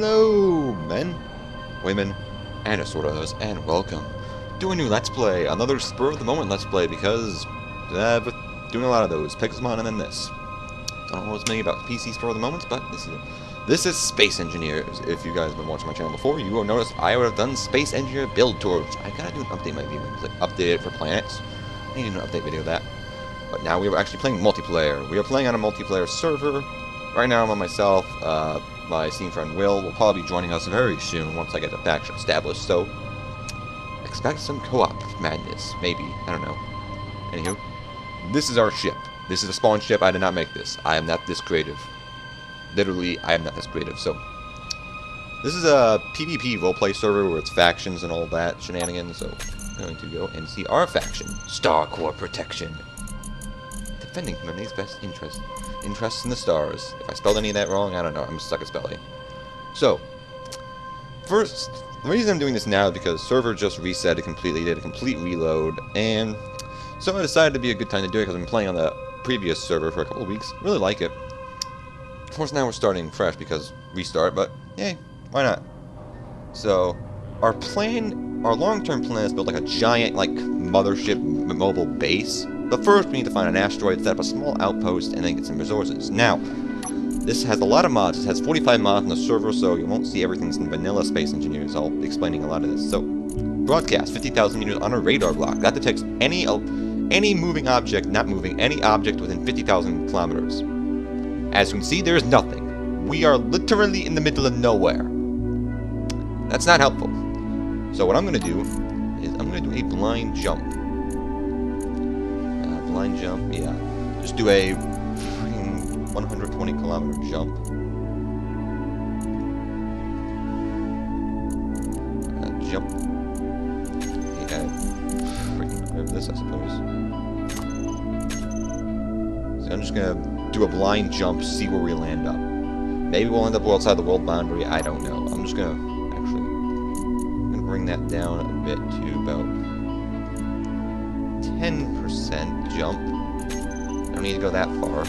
Hello, men, women, and assortos, and welcome to a new Let's Play. Another spur of the moment Let's Play because I've been doing a lot of those. Pixelmon and then this. Don't know what's many about PC spur of the moments, but this is Space Engineers. If you guys have been watching my channel before, you will notice I would have done Space Engineer build tours. I gotta do an update my viewing, like update it for planets. I need an update video of that. But now we are actually playing multiplayer. We are playing on a multiplayer server. Right now I'm on myself. My Steam friend will probably be joining us very soon once I get the faction established. So expect some co-op madness, maybe. I don't know. Anywho, this is our ship. This is a spawn ship. I did not make this. I am not this creative. Literally, I am not this creative. So this is a PvP roleplay server where it's factions and all that shenanigans. So I'm going to go and see our faction, Star Corps Protection. Defending humanity's best interests in the stars. If I spelled any of that wrong, I don't know. I'm stuck at spelling. So, first, the reason I'm doing this now is because server just reset it completely, did a complete reload, and so I decided to be a good time to do it because I've been playing on the previous server for a couple of weeks. Really like it. Of course, now we're starting fresh because restart, but hey, why not? So, our long-term plan is to build like a giant, like, mothership mobile base. But first, we need to find an asteroid, set up a small outpost, and then get some resources. Now, this has a lot of mods. It has 45 mods on the server, so you won't see everything in vanilla Space Engineers. I'll be explaining a lot of this. So, broadcast 50,000 meters on a radar block. That detects any moving object, not moving, any object within 50,000 kilometers. As you can see, there is nothing. We are literally in the middle of nowhere. That's not helpful. So what I'm going to do is I'm going to do a blind jump. Blind jump, yeah. Just do a freaking 120 kilometer jump. Jump. Yeah, freaking grab this, I suppose. So I'm just gonna do a blind jump, see where we land up. Maybe we'll end up outside the world boundary. I don't know. I'm just gonna bring that down a bit to about 10% jump. I don't need to go that far.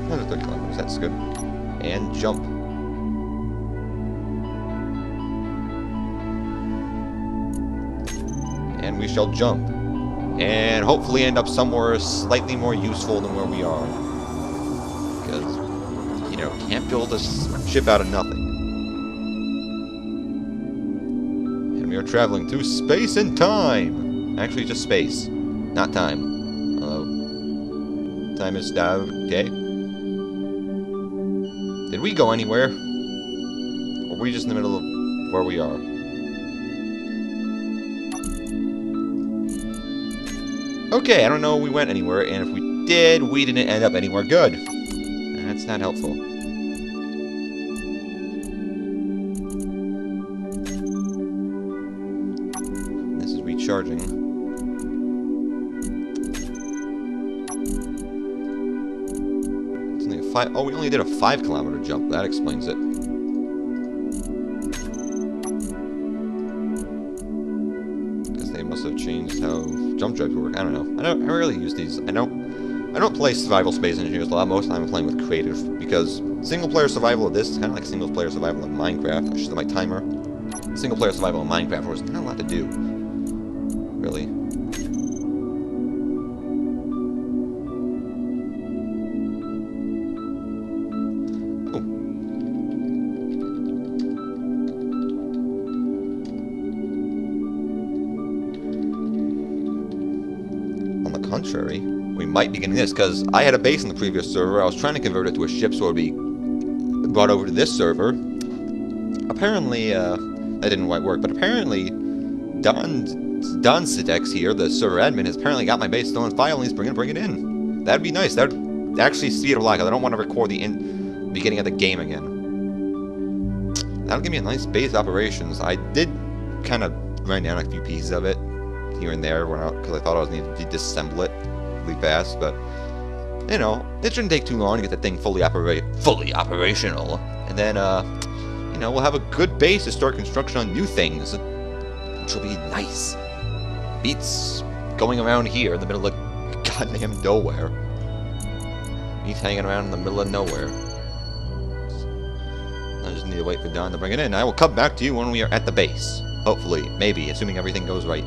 130 kilometers, that's good. And jump. And we shall jump. And hopefully end up somewhere slightly more useful than where we are. Because, you know, can't build a ship out of nothing. And we are traveling through space and time! Actually, just space. Not time. Hello. Time is now. Okay. Did we go anywhere? Or were we just in the middle of where we are? Okay, I don't know if we went anywhere, and if we did, we didn't end up anywhere good. That's not helpful. This is recharging. Oh, we only did a 5 kilometer jump. That explains it. Guess they must have changed how jump drives work. I don't know. I rarely use these. I don't play survival Space Engineers a lot. Most of the time I'm playing with creative because single player survival of this is kind of like single player survival in Minecraft. I should have my timer. Single player survival in Minecraft where there's not a lot to do. Really. Contrary, we might be getting this because I had a base in the previous server. I was trying to convert it to a ship so it would be brought over to this server. Apparently, that didn't quite work, but apparently Don Sidex here, the server admin, has apparently got my base still in file and he's bring it in. That'd be nice. That would actually speed it a lot because I don't want to record the beginning of the game again. That'll give me a nice base operations. I did kind of grind down a few pieces of it here and there because I thought I was needing to disassemble it really fast, but you know, it shouldn't take too long to get that thing fully operational, and then you know, we'll have a good base to start construction on new things, which will be nice. Beats going around here in the middle of goddamn nowhere. He's hanging around in the middle of nowhere. I just need to wait for Don to bring it in. I will come back to you when we are at the base. Hopefully. Maybe. Assuming everything goes right.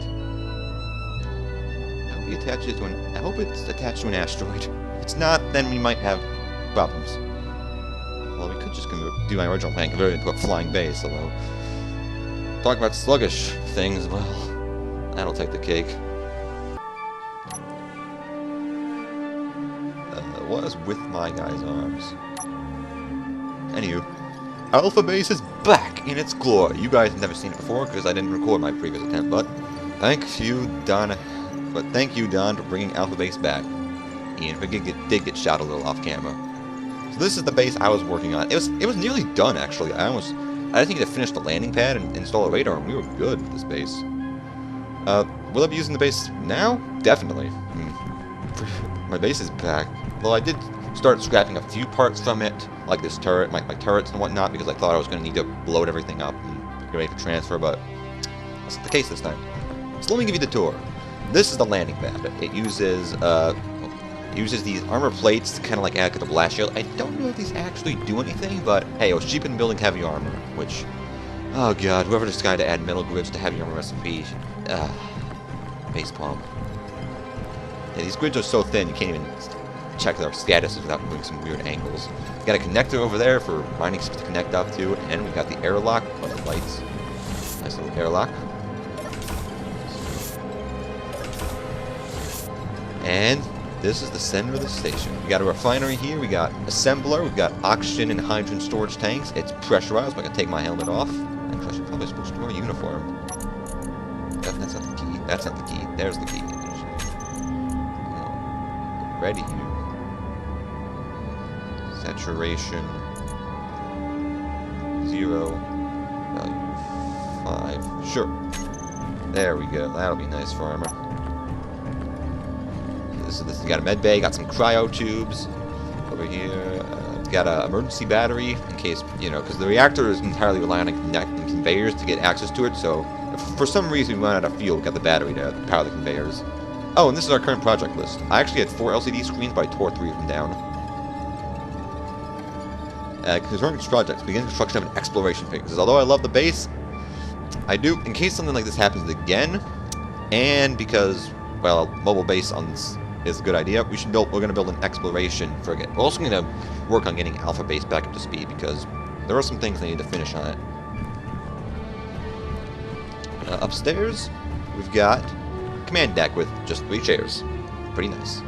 I hope it's attached to an asteroid. If it's not, then we might have problems. Well, we could just do my original plan, convert it into a flying base, although... Talk about sluggish things, well... That'll take the cake. What is with my guy's arms? Anywho, Alpha Base is back in its glory. You guys have never seen it before because I didn't record my previous attempt, but thank you, Don, for bringing Alpha Base back. Ian did get shot a little off camera. So this is the base I was working on. It was nearly done actually. I just needed to finish the landing pad and install a radar, and we were good with this base. Will I be using the base now? Definitely. My base is back. Well, I did start scrapping a few parts from it, like this turret, my turrets and whatnot, because I thought I was going to need to load everything up and get ready for transfer, but that's not the case this time. So let me give you the tour. This is the landing pad. It uses these armor plates to kind of like act like a blast shield. I don't know if these actually do anything, but hey, I was cheap in building heavy armor, which, oh god, whoever decided to add metal grids to heavy armor recipe, facepalm. Yeah, these grids are so thin you can't even check their statuses without doing some weird angles. Got a connector over there for mining ships to connect up to, and we've got the airlock. Oh, the lights. Nice little airlock. And this is the center of the station. We got a refinery here, we got assembler, we've got oxygen and hydrogen storage tanks. It's pressurized, but I can take my helmet off. Actually, I should probably supposed to wear a uniform. That's not the key. That's not the key. There's the key. Ready here. Saturation 0, value 5. Sure. There we go. That'll be nice for armor. This has got a med bay, got some cryo tubes over here. Got an emergency battery in case, because the reactor is entirely reliant on conveyors to get access to it. So if for some reason we run out of fuel, we got the battery to power the conveyors. Oh, and this is our current project list. I actually had 4 LCD screens, but I tore 3 of them down. Concurrent projects. Begin construction of an exploration phase. Because although I love the base, I do, in case something like this happens again, and because, well, mobile base is a good idea, we're going to build an exploration frigate. We're also going to work on getting Alpha Base back up to speed, because there are some things I need to finish on it. Upstairs, we've got command deck with just 3 chairs. Pretty nice.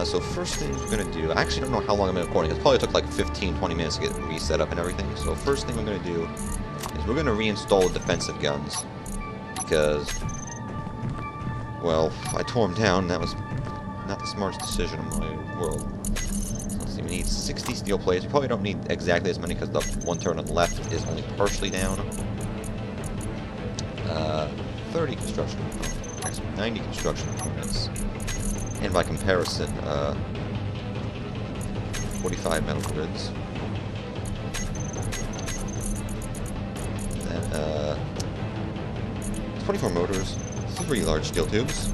So first thing we're going to do, I actually don't know how long I've been recording. It probably took like 15-20 minutes to get reset up and everything. So first thing we're going to do is we're going to reinstall the defensive guns. Because, well, I tore them down. That was not the smartest decision in my world. So let's see, we need 60 steel plates. We probably don't need exactly as many because the one turret on the left is only partially down. 30 construction components. Actually, 90 construction components. And by comparison, 45 metal grids. Then, 24 motors, 3 large steel tubes.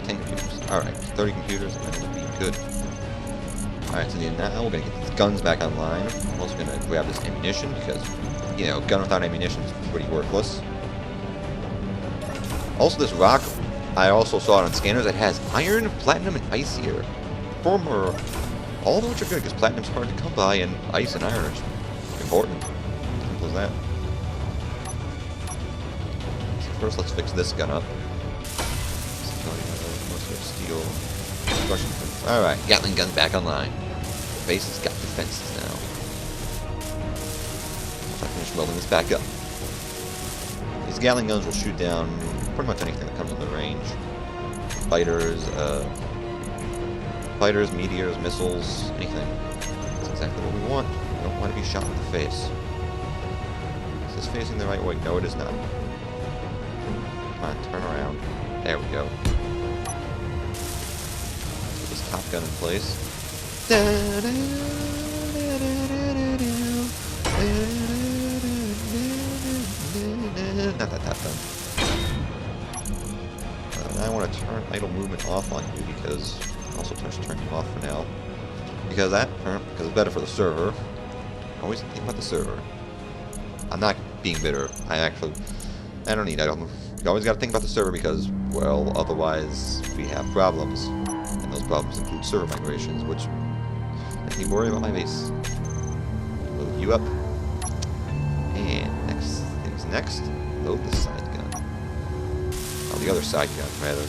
10 computers. Alright, 30 computers, and then we'll be good. Alright, so now we're going to get these guns back online. I'm also going to grab this ammunition because, gun without ammunition is pretty worthless. Also, this rock, I also saw it on scanners. It has iron, platinum, and ice here. All of which are good because platinum's hard to come by, and ice and iron are important. Simple as that. So first, let's fix this gun up. Steel. Alright, Gatling gun's back online. The base has got defenses now. Once I finish welding this back up. These Gatling guns will shoot down pretty much anything that comes within range. Fighters, meteors, missiles, anything. That's exactly what we want. We don't want to be shot in the face. Is this facing the right way? No, it is not. Come on, turn around. There we go. Top gun in place. Not that done. I want to turn idle movement off on you because also turn you off for now. Because it's better for the server. Always think about the server. I'm not being bitter. I don't need idle movement. You always got to think about the server because, well, otherwise we have problems. And those problems include server migrations, which make me worry about my base. Load you up. And next, load the side gun. Oh, the other side gun, rather.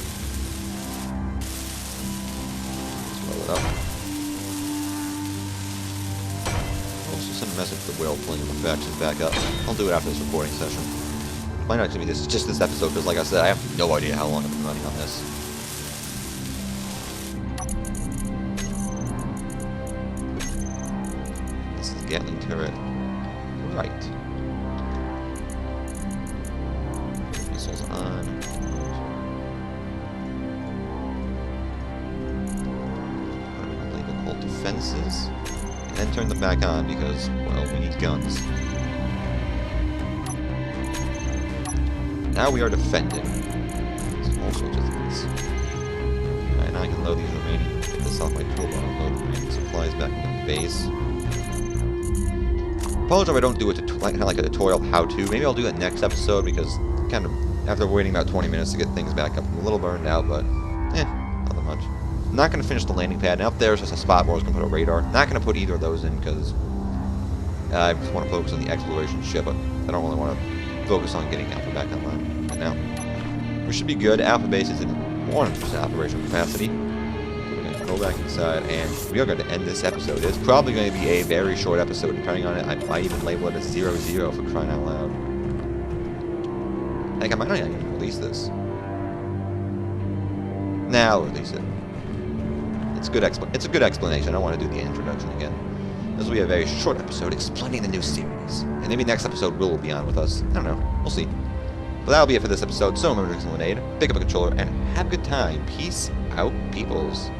Let's roll it up. Also send a message to the whale pulling the factions back up. I'll do it after this recording session. Might not actually be just this episode, because like I said, I have no idea how long I've been running on this. This is the Gatling turret. Right. Missiles on. Hold defenses. And then turn them back on because, well, we need guns. Now we are defending. So all sorts of things. Alright, now I can load these remaining. Get this off my toolbar and load the remaining supplies back in the base. Apologize if I don't do it kind of like a tutorial how-to. Maybe I'll do that next episode because kind of after waiting about 20 minutes to get things back up, I'm a little burned out, but nothing much. I'm not going to finish the landing pad. Now up there's just a spot where I was going to put a radar. Not going to put either of those in because I just want to focus on the exploration ship. But I don't really want to focus on getting Alpha back online right now. We should be good. Alpha base is in 100% operational capacity. So we're going to go back inside, and we are going to end this episode. It's probably going to be a very short episode. Depending on it, I might even label it as 0-0 for crying out loud. Heck, I might not even release this. Now I'll release it. It's a good explanation. I don't want to do the introduction again. This will be a very short episode explaining the new series. And maybe next episode Will be on with us. I don't know. We'll see. But that'll be it for this episode. So remember to drink some lemonade, pick up a controller, and have a good time. Peace out, peoples.